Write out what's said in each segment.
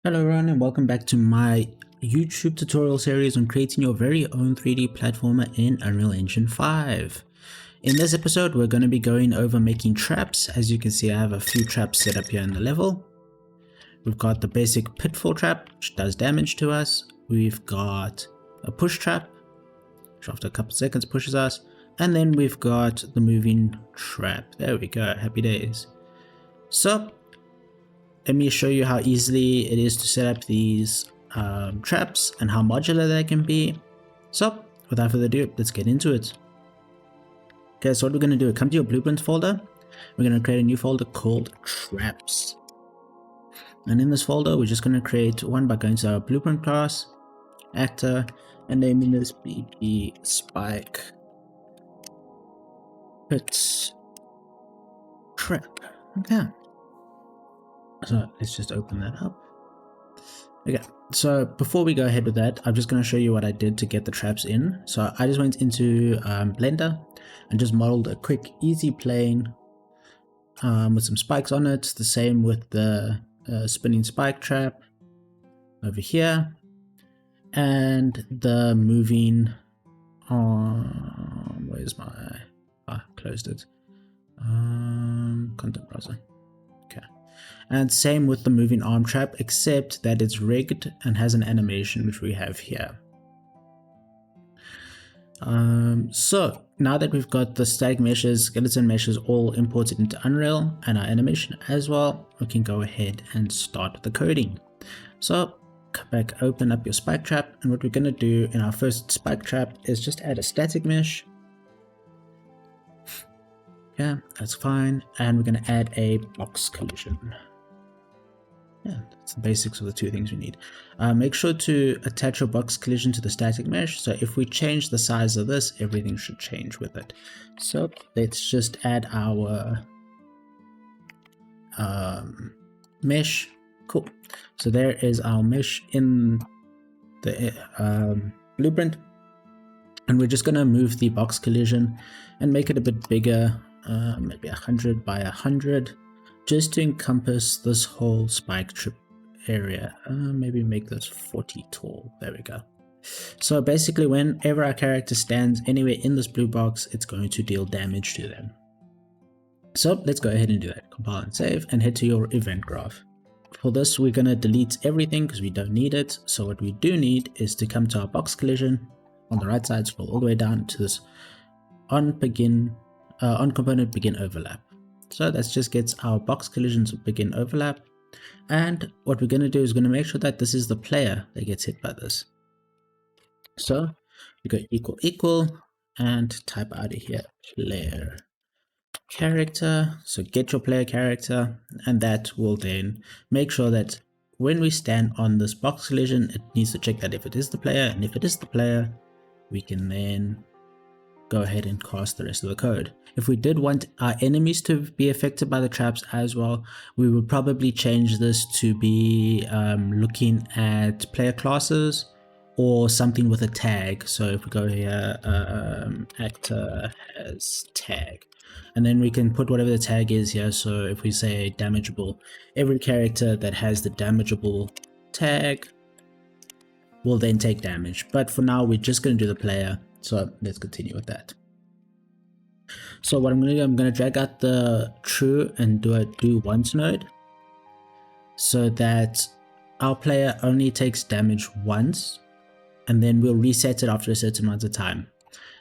Hello everyone and welcome back to my YouTube tutorial series on creating your very own 3D platformer in Unreal Engine 5. In this episode we're going to be going over making traps. As you can see, I have a few traps set up here in the level. We've got the basic pitfall trap, which does damage to us. We've got a push trap, which after a couple of seconds pushes us. And then we've got the moving trap. There we go, happy days. So let me show you how easily it is to set up these traps and how modular they can be. So without further ado, let's get into it. Okay, so what we're going to do, come to your blueprints folder. We're going to create a new folder called traps. And in this folder, we're just going to create one by going to our blueprint class, actor, and naming this BB spike pit trap. Okay. So let's just open that up. Okay, so before we go ahead with that, I'm just going to show you what I did to get the traps in. So I just went into Blender and just modeled a quick, easy plane with some spikes on it. The same with the spinning spike trap over here, and the moving. Where's my? Closed it. Content browser. And same with the moving arm trap, except that it's rigged and has an animation, which we have here. So now that we've got the static meshes, skeleton meshes all imported into Unreal and our animation as well, we can go ahead and start the coding. So come back, open up your spike trap, and what we're going to do in our first spike trap is just add a static mesh. Yeah, that's fine. And we're going to add a box collision. Yeah, that's the basics of the two things we need. Make sure to attach your box collision to the static mesh. So if we change the size of this, everything should change with it. So let's just add our mesh. Cool. So there is our mesh in the blueprint. And we're just going to move the box collision and make it a bit bigger, maybe 100 by 100. Just to encompass this whole spike trip area. Maybe make this 40 tall. There we go. So basically, whenever our character stands anywhere in this blue box, it's going to deal damage to them. So let's go ahead and do that. Compile and save and head to your event graph. For this, we're going to delete everything because we don't need it. So what we do need is to come to our box collision on the right side, scroll all the way down to this on component begin overlap. So that just gets our box collisions begin overlap. And what we're going to do is going to make sure that this is the player that gets hit by this. So we go equal equal and type out of here player character. So get your player character, and that will then make sure that when we stand on this box collision, it needs to check that if it is the player, and if it is the player, we can then go ahead and cast the rest of the code. If we did want our enemies to be affected by the traps as well, we would probably change this to be looking at player classes or something with a tag. So if we go here, actor has tag, and then we can put whatever the tag is here. So if we say damageable, every character that has the damageable tag will then take damage. But for now, we're just going to do the player. So let's continue with that. So what I'm going to do, I'm going to drag out the true and do a do once node so that our player only takes damage once, and then we'll reset it after a certain amount of time.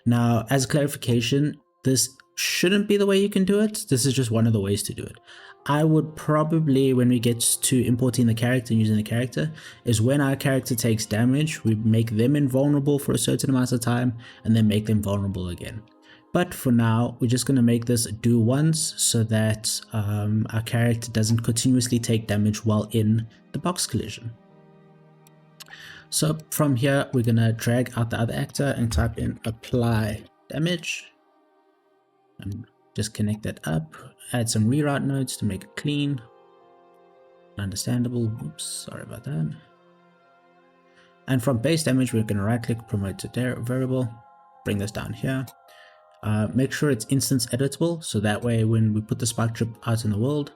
Now, as clarification, this shouldn't be the way you can do it. This is just one of the ways to do it. I would probably, when we get to importing the character and using the character, is when our character takes damage, we make them invulnerable for a certain amount of time and then make them vulnerable again. But for now, we're just going to make this do once so that our character doesn't continuously take damage while in the box collision. So from here, we're going to drag out the other actor and type in apply damage. And just connect that up, add some reroute nodes to make it clean, understandable. Oops, sorry about that. And from base damage, we're going to right click, promote to variable, bring this down here. Make sure it's instance editable, so that way when we put the spike trip out in the world,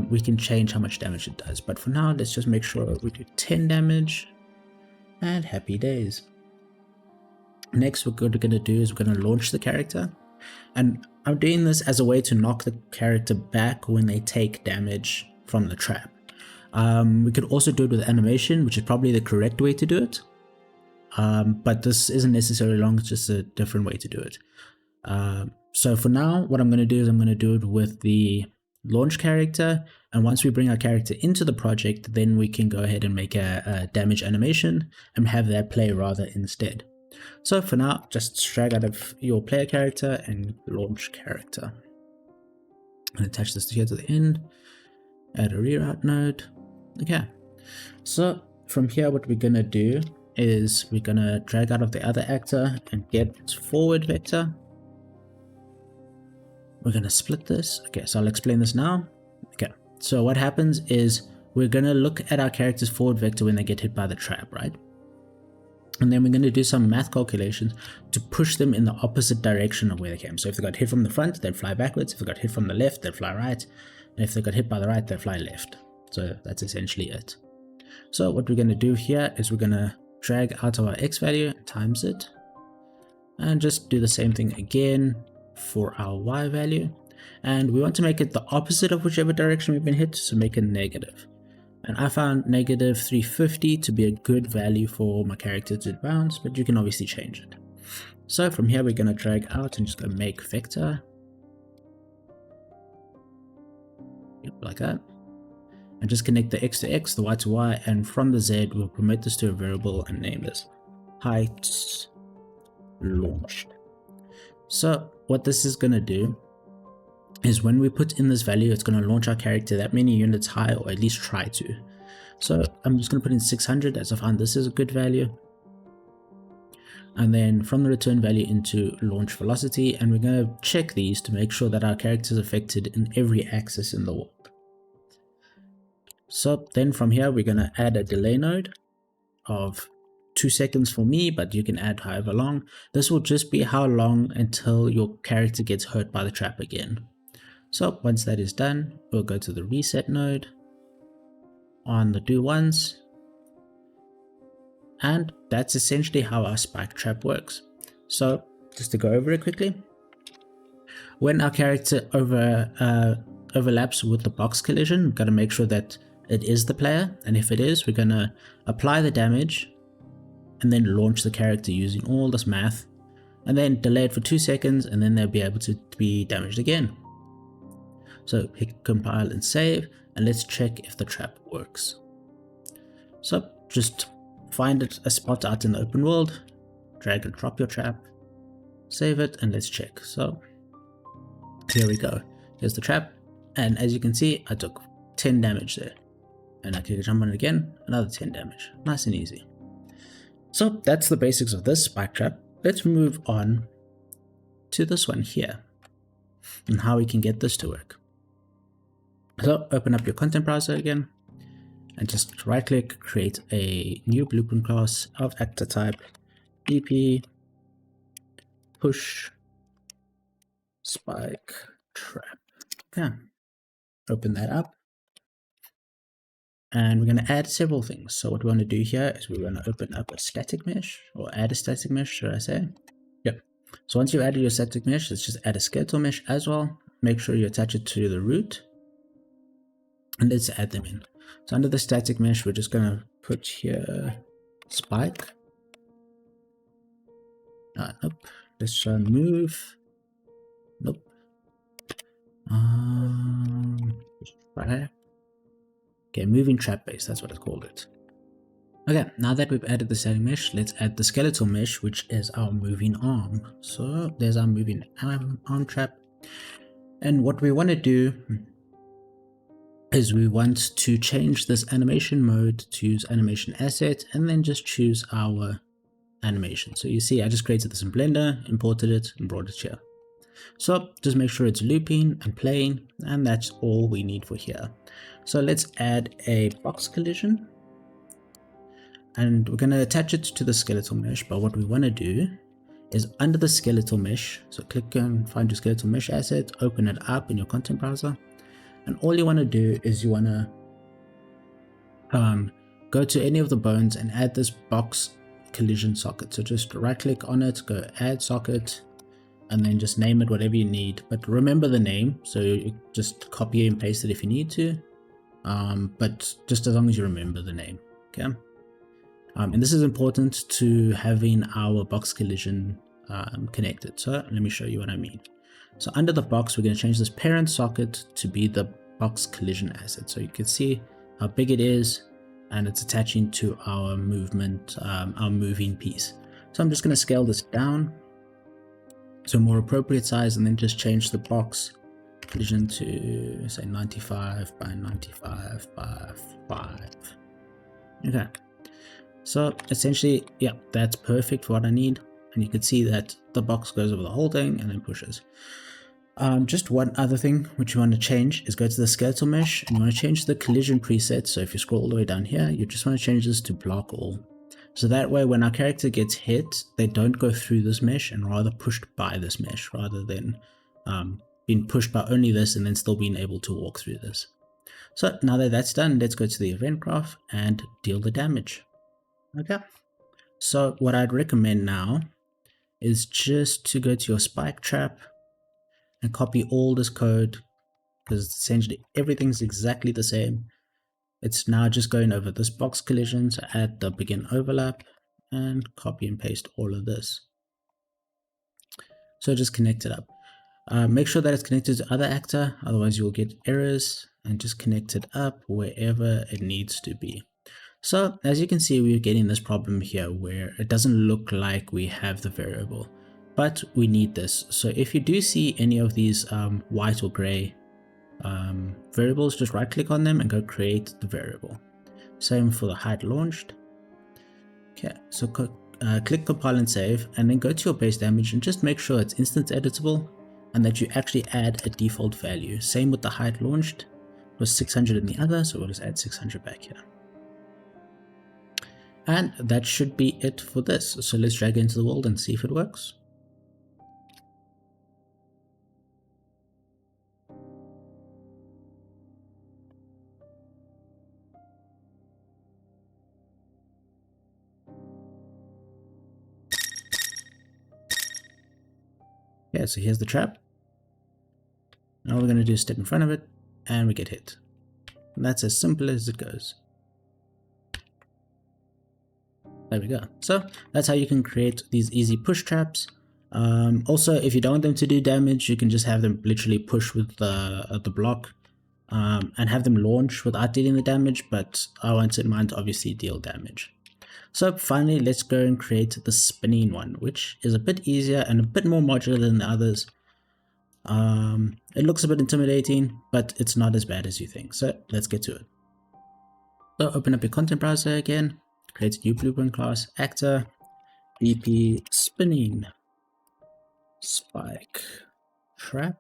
we can change how much damage it does. But for now, let's just make sure we do 10 damage and happy days. Next, what we're going to do is we're going to launch the character. And I'm doing this as a way to knock the character back when they take damage from the trap. We could also do it with animation, which is probably the correct way to do it. But this isn't necessarily wrong, it's just a different way to do it. So for now, what I'm going to do is I'm going to do it with the launch character, and once we bring our character into the project, then we can go ahead and make a damage animation and have that play rather instead. So for now, just drag out of your player character and launch character. And attach this here to the end, add a reroute node. Okay, so from here what we're gonna do is we're gonna drag out of the other actor and get its forward vector. We're gonna split this. Okay, so I'll explain this now. Okay, so what happens is we're gonna look at our character's forward vector when they get hit by the trap, right? And then we're going to do some math calculations to push them in the opposite direction of where they came. So if they got hit from the front, they'd fly backwards. If they got hit from the left, they'd fly right. And if they got hit by the right, they'd fly left. So that's essentially it. So what we're going to do here is we're going to drag out our x value, times it, and just do the same thing again for our y value. And we want to make it the opposite of whichever direction we've been hit, so make it negative. And I found negative 350 to be a good value for my character to bounce, but you can obviously change it. So from here, we're going to drag out and just go make vector. Yep, like that. And just connect the x to x, the y to y, and from the z, we'll promote this to a variable and name this height launched. So what this is going to do is when we put in this value, it's going to launch our character that many units high, or at least try to. So I'm just going to put in 600 as I found this is a good value. And then from the return value into launch velocity, and we're going to check these to make sure that our character is affected in every axis in the world. So then from here, we're going to add a delay node of 2 seconds for me, but you can add however long. This will just be how long until your character gets hurt by the trap again. So once that is done, we'll go to the reset node on the do once, and that's essentially how our spike trap works. So just to go over it quickly, when our character overlaps with the box collision, we've got to make sure that it is the player, and if it is, we're going to apply the damage and then launch the character using all this math, and then delay it for 2 seconds, and then they'll be able to be damaged again. So hit compile and save, and let's check if the trap works. So just find a spot out in the open world, drag and drop your trap, save it, and let's check. So here we go. Here's the trap, and as you can see, I took 10 damage there. And I can jump on it again, another 10 damage. Nice and easy. So that's the basics of this spike trap. Let's move on to this one here and how we can get this to work. So open up your content browser again and just right click, create a new blueprint class of actor type BP push spike trap. Okay, open that up. And we're going to add several things. So what we want to do here is we're going to open up a static mesh, or add a static mesh, should I say? Yep. So once you've added your static mesh, let's just add a skeletal mesh as well. Make sure you attach it to the root. And let's add them in. So under the static mesh, we're just going to put here spike. Nope. Let's try move. Nope. Right. Okay, moving trap base, that's what I called it. Okay, now that we've added the static mesh, let's add the skeletal mesh, which is our moving arm. So there's our moving arm trap. And what we want to do is we want to change this animation mode to use animation asset, and then just choose our animation. So you see, I just created this in Blender, imported it, and brought it here. So just make sure it's looping and playing, and that's all we need for here. So let's add a box collision, and we're going to attach it to the skeletal mesh. But what we want to do is under the skeletal mesh, so click and find your skeletal mesh asset, open it up in your content browser, And all you want to do is you want to go to any of the bones and add this box collision socket. So just right click on it, go add socket, and then just name it whatever you need. But remember the name, so you just copy and paste it if you need to. But just as long as you remember the name, okay? And this is important to having our box collision connected. So let me show you what I mean. So under the box, we're going to change this parent socket to be the box collision asset. So you can see how big it is, and it's attaching to our movement, our moving piece. So I'm just going to scale this down to a more appropriate size, and then just change the box collision to say 95 by 95 by 5. Okay. So essentially, yeah, that's perfect for what I need. And you can see that the box goes over the whole thing and then pushes. Just one other thing which you want to change is go to the skeletal mesh, and you want to change the collision preset. So if you scroll all the way down here, you just want to change this to block all. So that way when our character gets hit, they don't go through this mesh and rather pushed by this mesh, rather than being pushed by only this and then still being able to walk through this. So now that that's done, let's go to the event graph and deal the damage. Okay. So what I'd recommend now is just to go to your spike trap and copy all this code, because essentially everything's exactly the same. It's now just going over this box collision, so add the begin overlap and copy and paste all of this. So just connect it up. Make sure that it's connected to other actor, otherwise you'll get errors, and just connect it up wherever it needs to be. So as you can see, we're getting this problem here where it doesn't look like we have the variable, but we need this. So if you do see any of these white or gray variables, just right click on them and go create the variable. Same for the height launched. Okay, so click compile and save, and then go to your base damage and just make sure it's instance editable and that you actually add a default value. Same with the height launched. It was 600 in the other, so we'll just add 600 back here. And that should be it for this. So let's drag it into the world and see if it works. Yeah, so here's the trap. Now we're going to do a step in front of it, and we get hit. And that's as simple as it goes. There we go. So that's how you can create these easy push traps. Also, if you don't want them to do damage, you can just have them literally push with the block and have them launch without dealing the damage, but I wanted mine to obviously deal damage. So finally, let's go and create the spinning one, which is a bit easier and a bit more modular than the others. It looks a bit intimidating, but it's not as bad as you think. So let's get to it. So open up your content browser again. Create a new blueprint class, actor, BP spinning spike trap.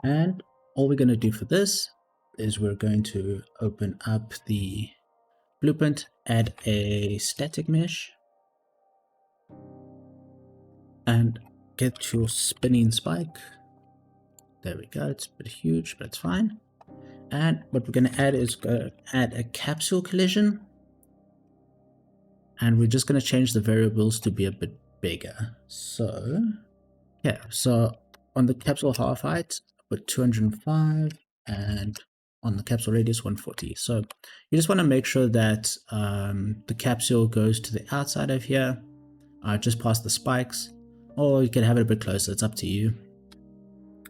And all we're going to do for this is we're going to open up the blueprint, add a static mesh, and get your spinning spike. There we go. It's a bit huge, but it's fine. And what we're going to add is add a capsule collision. And we're just going to change the variables to be a bit bigger. So, yeah, so on the capsule half height, put 205, and on the capsule radius, 140. So you just want to make sure that the capsule goes to the outside of here, just past the spikes, or you can have it a bit closer, it's up to you.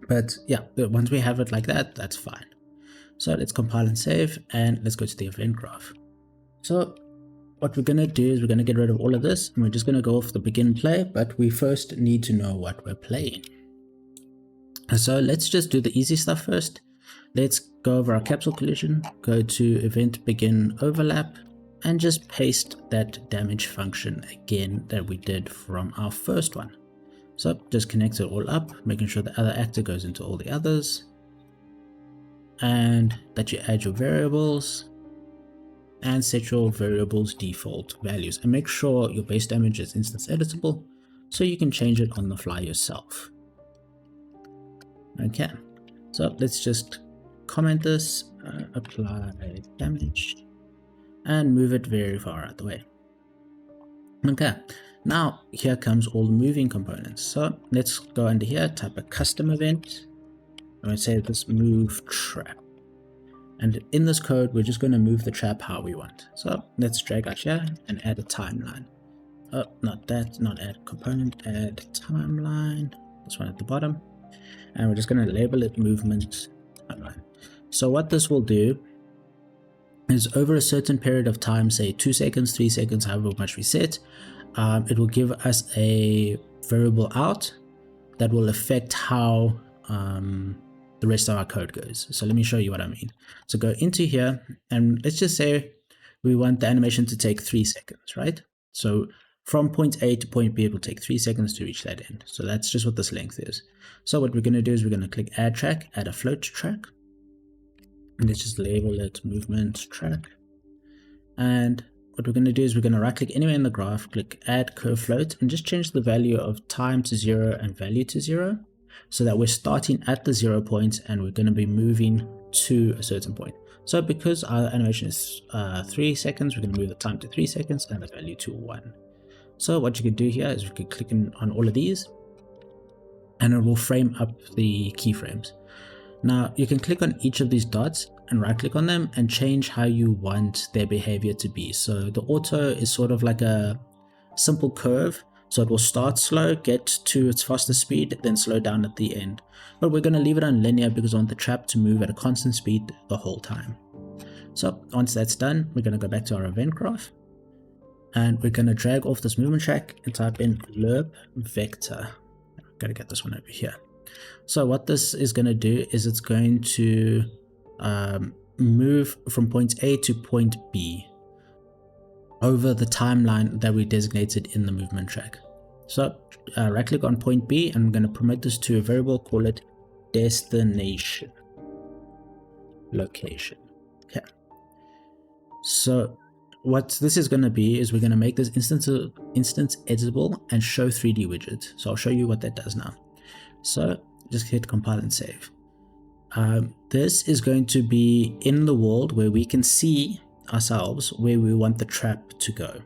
But yeah, once we have it like that, that's fine. So let's compile and save, and let's go to the event graph. So what we're going to do is we're going to get rid of all of this, and we're just going to go off the begin play, but we first need to know what we're playing. So let's just do the easy stuff first. Let's go over our capsule collision, go to event begin overlap, and just paste that damage function again that we did from our first one. So just connect it all up, making sure the other actor goes into all the others, and that you add your variables and set your variables default values, and make sure your base damage is instance editable so you can change it on the fly yourself. Okay, So let's just comment this, apply damage, and move it very far out the way. Okay, now here comes all the moving components. So let's go under here, type a custom event. I'm going to say this move trap. And in this code, we're just going to move the trap how we want. So let's drag out here and add a timeline. Oh, not that, not add component, add timeline. This one at the bottom. And we're just going to label it movement timeline. So what this will do is over a certain period of time, say 2 seconds, 3 seconds, however much we set, it will give us a variable out that will affect how the rest of our code goes. So let me show you what I mean. So go into here and let's just say we want the animation to take 3 seconds, right? So from point A to point B, it will take 3 seconds to reach that end. So that's just what this length is. So what we're going to do is we're going to click add track, add a float track. And let's just label it movement track. And what we're going to do is we're going to right click anywhere in the graph, click add curve float, and just change the value of time to 0 and value to 0. So that we're starting at the 0 point and we're going to be moving to a certain point. So because our animation is 3 seconds, we're going to move the time to 3 seconds and the value to 1. So what you could do here is we could click on all of these and it will frame up the keyframes. Now you can click on each of these dots and right click on them and change how you want their behavior to be. So the auto is sort of like a simple curve. So it will start slow, get to its fastest speed, then slow down at the end. But we're going to leave it on linear because I want the trap to move at a constant speed the whole time. So once that's done, we're going to go back to our event graph. And we're going to drag off this movement track and type in lerp vector. I've got to get this one over here. So what this is going to do is it's going to move from point A to point B over the timeline that we designated in the movement track. So right click on point B and I'm going to promote this to a variable, call it destination location. Okay. So what this is going to be is we're going to make this instance editable and show 3D widget. So I'll show you what that does now. So just hit compile and save. This is going to be in the world where we can see ourselves where we want the trap to go.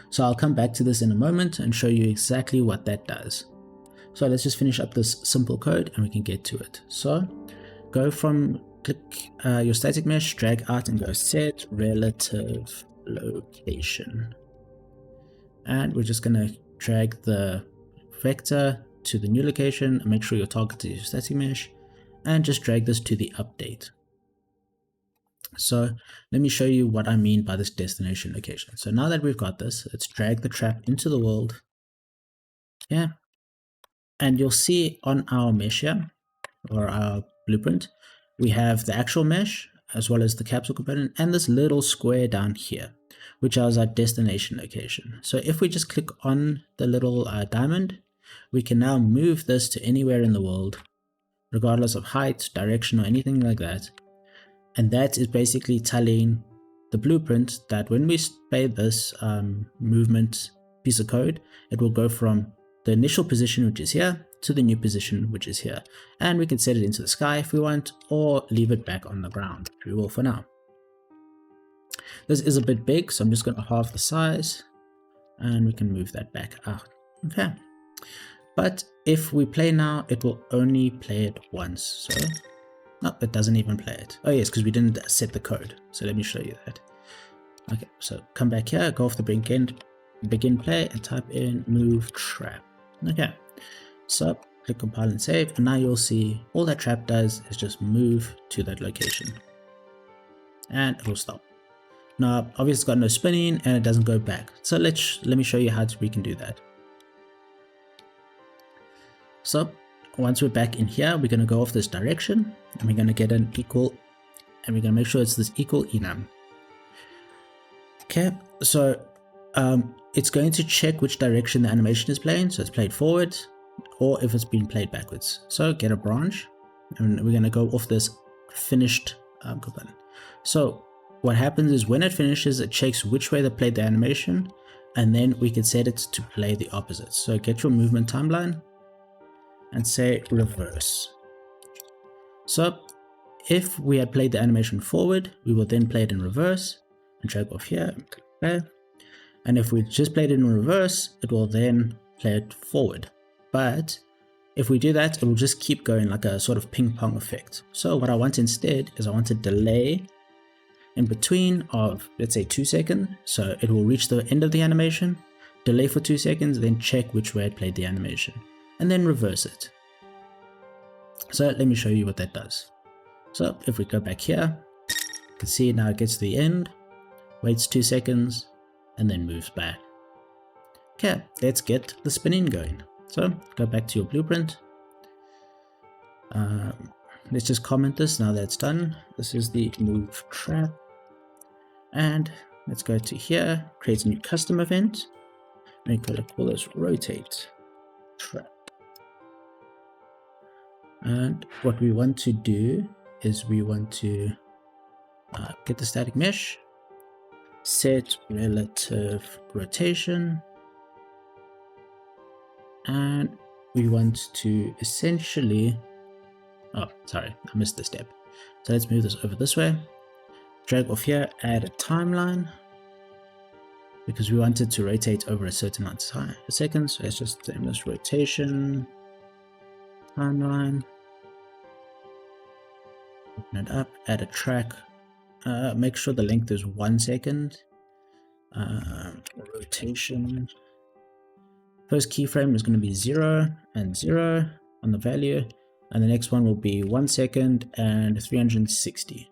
So I'll come back to this in a moment and show you exactly what that does. So let's just finish up this simple code and we can get to it. So go from click your static mesh, drag out and go set relative location. And we're just going to drag the vector to the new location and make sure your target is your static mesh and just drag this to the update. So let me show you what I mean by this destination location. So now that we've got this, let's drag the trap into the world. Yeah. And you'll see on our mesh here, or our blueprint, we have the actual mesh as well as the capsule component and this little square down here, which is our destination location. So if we just click on the little diamond, we can now move this to anywhere in the world, regardless of height, direction, or anything like that. And that is basically telling the blueprint that when we play this movement piece of code, it will go from the initial position, which is here, to the new position, which is here. And we can set it into the sky if we want, or leave it back on the ground, which we will for now. This is a bit big, so I'm just going to halve the size, and we can move that back out. Okay. But if we play now, it will only play it once. So no, it doesn't even play it. Oh yes, because we didn't set the code. So let me show you that. Okay, so come back here, go off the begin play and type in move trap. Okay, so click compile and save, and now you'll see all that trap does is just move to that location. And it will stop. Now, obviously it's got no spinning and it doesn't go back. So let me show you how we can do that. So once we're back in here, we're going to go off this direction and we're going to get an equal, and we're going to make sure it's this equal enum. Okay, so it's going to check which direction the animation is playing. So it's played forward or if it's been played backwards. So get a branch and we're going to go off this finished component. So what happens is when it finishes, it checks which way they played the animation, and then we can set it to play the opposite. So get your movement timeline and say reverse. So if we had played the animation forward, we will then play it in reverse and drag off here and click play. And if we just played it in reverse, it will then play it forward. But if we do that, it will just keep going like a sort of ping pong effect. So what I want instead is I want a delay in between of, let's say, 2 seconds. So it will reach the end of the animation, delay for 2 seconds, then check which way it played the animation, and then reverse it. So let me show you what that does. So if we go back here, you can see now it gets to the end, waits 2 seconds, and then moves back. Okay, let's get the spinning going. So go back to your blueprint. Let's just comment this now that it's done. This is the move trap. And let's go to here, create a new custom event. We're going to call this rotate trap. And what we want to do is we want to get the static mesh, set relative rotation, and we want to essentially, oh sorry, I missed the step. So let's move this over this way, drag off here, add a timeline, because we want it to rotate over a certain amount of seconds. So let's just name this rotation timeline, open it up, add a track, make sure the length is 1 second, rotation. First keyframe is going to be 0 and 0 on the value, and the next one will be 1 second and 360.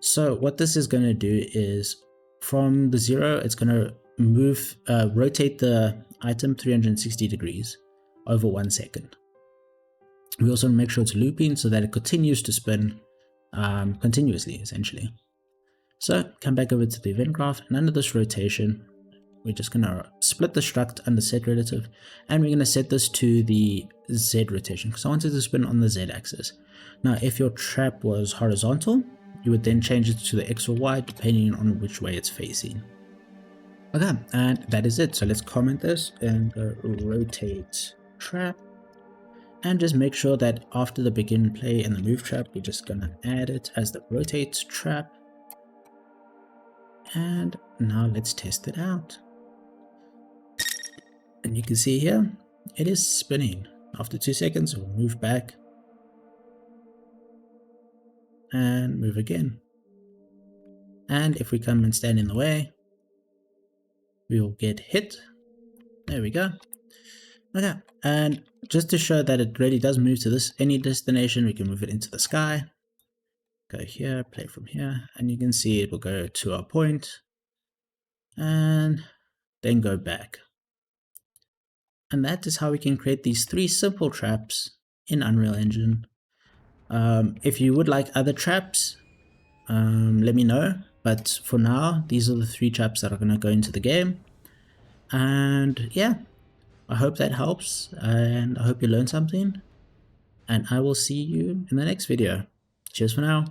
So what this is going to do is from the 0, it's going to move, rotate the item 360 degrees over 1 second. We also make sure it's looping so that it continues to spin continuously, essentially. So come back over to the event graph, and under this rotation, we're just going to split the struct under set relative, and we're going to set this to the Z rotation because I wanted to spin on the Z axis. Now, if your trap was horizontal, you would then change it to the X or Y depending on which way it's facing. Okay, and that is it. So let's comment this and go rotate trap, and just make sure that after the begin play and the move trap, we're just going to add it as the rotate trap. And now let's test it out. And you can see here, it is spinning. After 2 seconds, it will move back and move again. And if we come and stand in the way, we will get hit. There we go. Okay, and just to show that it really does move to this any destination, we can move it into the sky. Go here, play from here, and you can see it will go to our point and then go back. And that is how we can create these 3 simple traps in Unreal Engine. If you would like other traps, let me know. But for now, these are the 3 traps that are going to go into the game. And yeah, I hope that helps, and I hope you learned something. And I will see you in the next video. Cheers for now.